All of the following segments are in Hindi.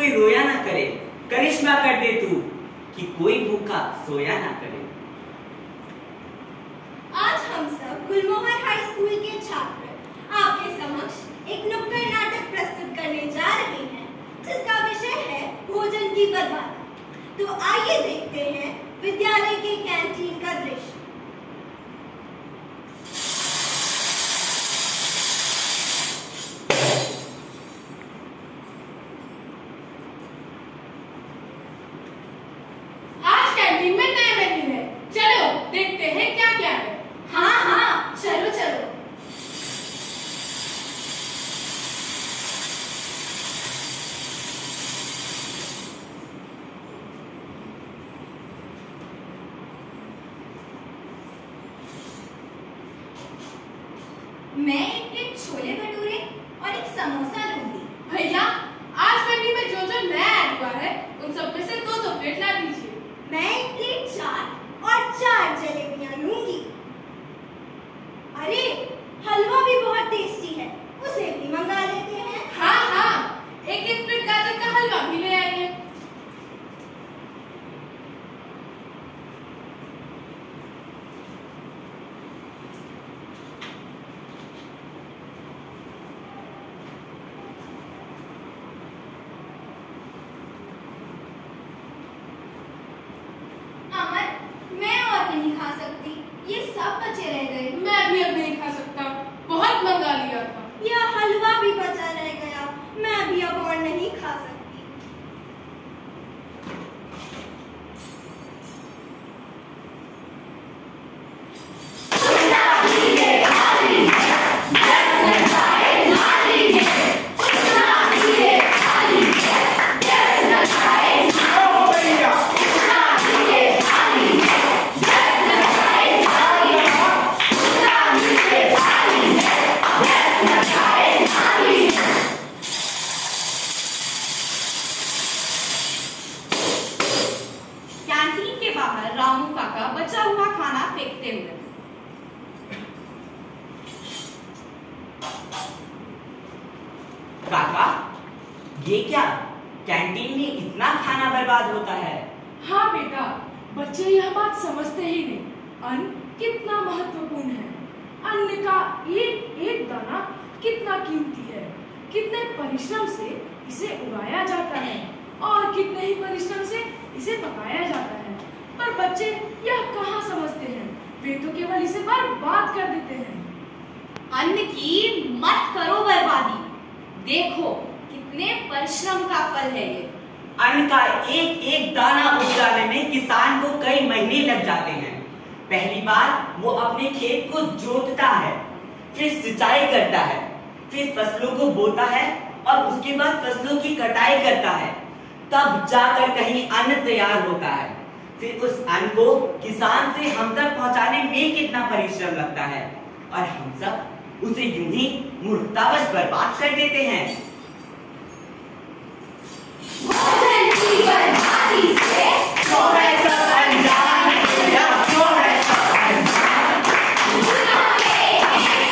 कोई रोया ना करे, करिश्मा कर दे तू कि कोई भूखा सोया ना करे। आज हम सब गुलमोहर हाई स्कूल के छात्र आपके समक्ष एक नुक्कड़ नाटक प्रस्तुत करने जा रहे हैं, जिसका विषय है भोजन की बर्बादी। तो आइए देखते हैं विद्यालय के कैंटीन का दृश्य। आज कैंटीन में नया मेन्यू है, चलो देखते हैं क्या क्या है। हाँ हाँ, चलो चलो। मैं एक प्लेट छोले भटूरे और एक समोसा लूंगी। भैया, आज मेन्यू में जो जो नया ऐड हुआ है उन सब में से दो प्लेट ला दीजिए। मैं एक प्लेट चाट और 4 जलेबियां लूंगी। अरे, हलवा भी बहुत टेस्टी है, उसे भी मंगा लेते हैं। हाँ हाँ, एक प्लेट गाजर का हलवा भी ले आइए। अमर, मैं और नहीं खा सकती, ये सब बचे रह गए। मैं भी अब नहीं खा सकता, बहुत मंगा लिया था। यह हलवा भी बचा रह गया, मैं भी अब और नहीं खा सकती। कैंटीन के बाहर रामू काका बचा हुआ खाना फेंकते हुए। काका, ये क्या? कैंटीन में इतना खाना बर्बाद होता है? हाँ बेटा, बच्चे यह बात समझते ही नहीं। अन्न कितना महत्वपूर्ण है। अन्न का एक एक दाना कितना कीमती है। कितने परिश्रम से इसे उगाया जाता है और कितने ही परिश्रम से इसे पकाया जाता है। पर बच्चे यह कहाँ समझते हैं, वे तो केवल इसे बर्बाद कर देते हैं। अन्न की मत करो बर्बादी, देखो कितने परिश्रम का फल है ये। अन्न का एक एक दाना उगाने में किसान को कई महीने लग जाते हैं। पहली बार वो अपने खेत को जोतता है, फिर सिंचाई करता है, फिर फसलों को बोता है और उसके बाद फसलों की कटाई करता है। तब जाकर कहीं अन्न तैयार होता है। फिर उस अन्न को किसान से हम तक पहुंचाने में कितना परिश्रम लगता है, और हम सब उसे यूं ही मूर्खतावश बर्बाद कर देते हैं। भोजन की बर्बादी से तो है सब अनजान, या तो है सब अनजान।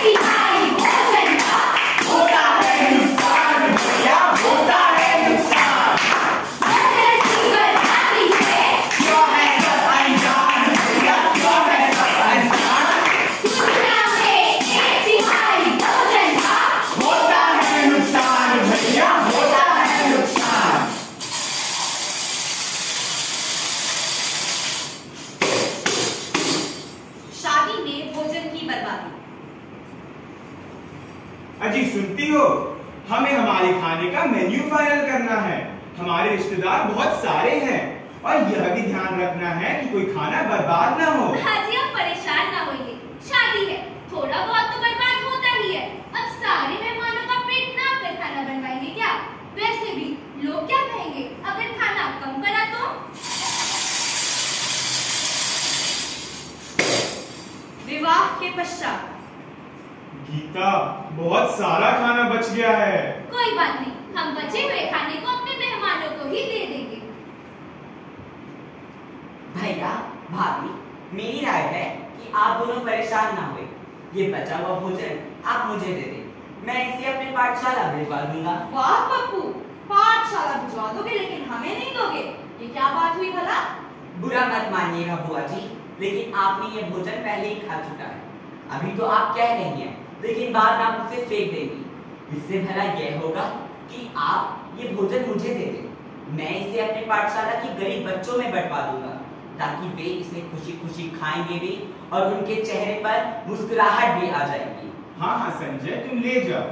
तिहाई भोजन का होता है नुकसान, या होता है नुकसान। भोजन की बर्बादी से तो है सब अनजान, या तो है सब अनजान। दुनिया में तिहाई भोजन का होता है नुकसान, भैया होता है नुकसान। शादी में भोजन की बर्बादी। अजी सुनती हो, हमें हमारे खाने का मेन्यू फाइनल करना है। हमारे रिश्तेदार बहुत सारे हैं और यह भी ध्यान रखना है कि कोई खाना बर्बाद ना हो। हाजी, आप परेशान ना होइए, शादी है, थोड़ा बहुत तो बर्बाद होता ही है। अब सारे मेहमानों का पेट नाप कर खाना बनवाएंगे क्या? वैसे भी लोग क्या कहेंगे अगर खाना कम पड़ा तो? विवाह के पश्चात। गीता, बहुत सारा खाना बच गया है। कोई बात नहीं, हम बचे हुए खाने को अपने मेहमानों को ही दे देंगे। भैया, भाभी, मेरी राय है कि आप दोनों परेशान ना हुए। ये बचा हुआ भोजन आप मुझे दे दें, मैं इसे अपने पाठशाला भिजवा दूंगा। वाह पप्पू, पाठशाला भिजवा दोगे लेकिन हमें नहीं दोगे, ये क्या बात हुई भला? बुरा मत मानिएगा बुआ जी, लेकिन आपने ये भोजन पहले ही खा चुका है। अभी तो आप कह रही हैं, लेकिन बाद में आप उसे फेंक देंगी। इससे भला यह होगा कि आप ये भोजन मुझे दे दें। मैं इसे अपने पाठशाला के गरीब बच्चों में बंटवा दूंगा, ताकि वे इसे खुशी खुशी खाएंगे भी और उनके चेहरे पर मुस्कुराहट भी आ जाएगी। हाँ हाँ संजय, तुम ले जाओ।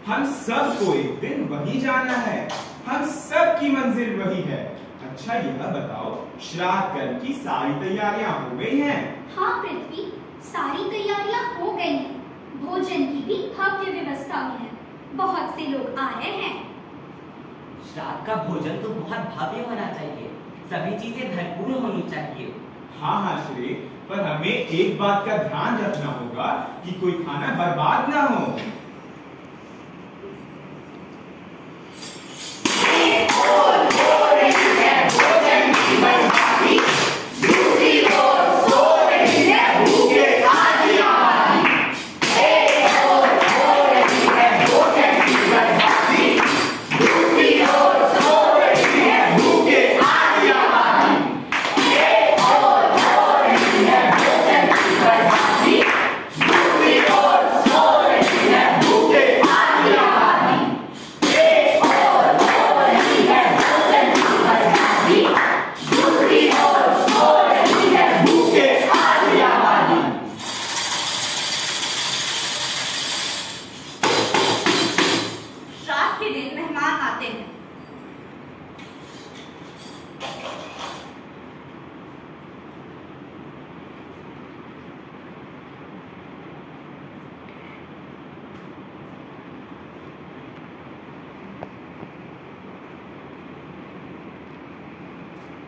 हम सबको एक दिन वही जाना है, हम सब की मंजिल वही है। अच्छा यह बताओ, श्राद्ध कर्म की सारी तैयारियां हो गई हैं? हाँ पृथ्वी, सारी तैयारियां हो गई हैं। भोजन की भी भव्य व्यवस्था हुई है, बहुत से लोग आ रहे हैं। श्राद्ध का भोजन तो बहुत भव्य होना चाहिए, सभी चीजें भरपूर होनी चाहिए। हाँ हाँ श्री, पर हमें एक बात का ध्यान रखना होगा कि कोई खाना बर्बाद ना हो।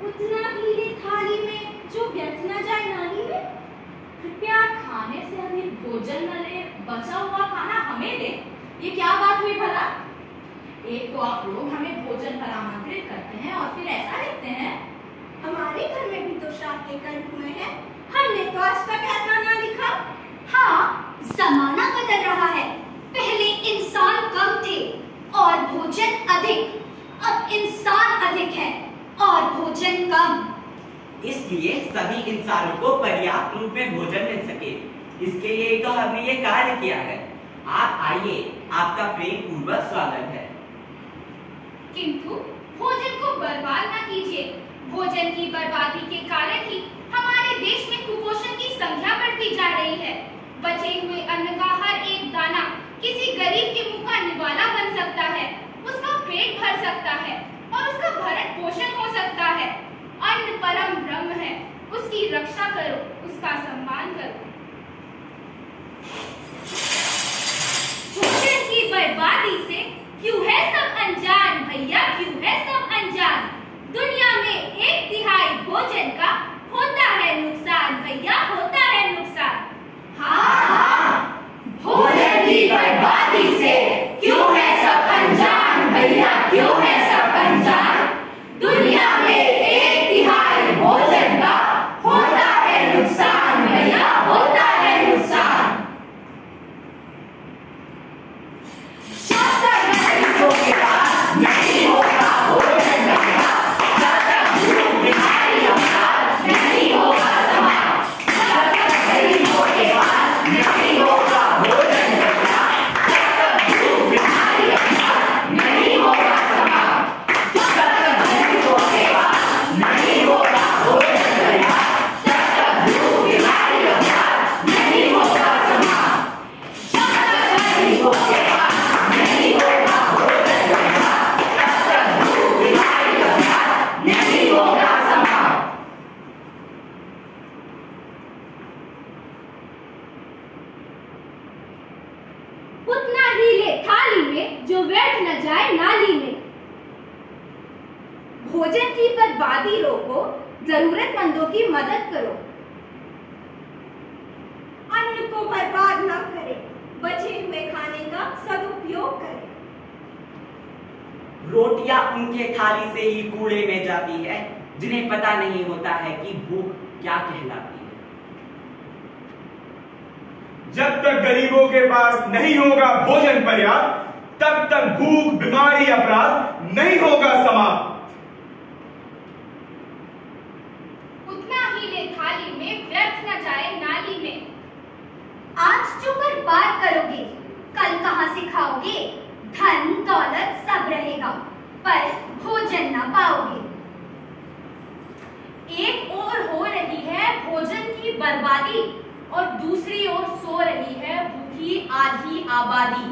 उतना हीरे थाली में जो व्यर्थ न जाए नाली में। कृपया खाने से हमें भोजन न ले, बचा हुआ खाना हमें दे, ये क्या बात हुई भला? एक तो आप लोग हमें भोजन पर आमंत्रित करते हैं और फिर ऐसा लिखते हैं। हमारे घर में भी तो श्राद्ध के कर्म हुए हैं, हमने तो आज तक ऐसा ना लिखा। हाँ, जमाना बदल रहा है। पहले इंसान कम थे और भोजन अधिक, अब इंसान अधिक है और भोजन कम। इसलिए सभी इंसानों को पर्याप्त रूप में भोजन मिल सके, इसके लिए तो हमने ये कार्य किया है। आप आइए, आपका प्रेम पूर्वक स्वागत है। किंतु भोजन को बर्बाद न कीजिए। भोजन की बर्बादी के कारण ही हमारे देश में कुपोषण की संख्या बढ़ती जा रही है। बचे हुए अन्न का हर एक दाना किसी गरीब के मुंह का निवाला बन सकता है, उसका पेट भर सकता है और उसका भरण पोषण हो सकता है। अन्न परम ब्रह्म है, उसकी रक्षा करो, उसका सम्मान करो। भोजन की बर्बादी से क्यों है सब अनजान भैया, क्यों है सब अनजान। दुनिया में 1/3 भोजन का होता है नुकसान भैया, होता है नुकसान। हाँ, भोजन की बर्बादी से क्यों है सब अनजान भैया, क्यों है सब अनजान। दुनिया में 1/3 भोजन का होता है नुकसान भैया, होता है नुकसान। गरीबों के पास नहीं हो भोजन की बर्बादी रोको, जरूरतमंदों की मदद करो। अन्न को बर्बाद ना करें, बचे हुए खाने का सदुपयोग करें। रोटियां उनके थाली से ही कूड़े में जाती है जिन्हें पता नहीं होता है कि भूख क्या कहलाती है। जब तक गरीबों के पास नहीं होगा भोजन पर्याप्त, तब तक भूख, बीमारी, अपराध नहीं होगा समाप्त। उतना ही ले थाली में, व्यर्थ न जाए नाली में। आज जो बर्बाद करोगे, कल कहां से खाओगे? धन दौलत सब रहेगा, पर भोजन ना पाओगे। एक ओर हो रही है भोजन की बर्बादी और दूसरी ओर सो रही है भूखी आधी आबादी।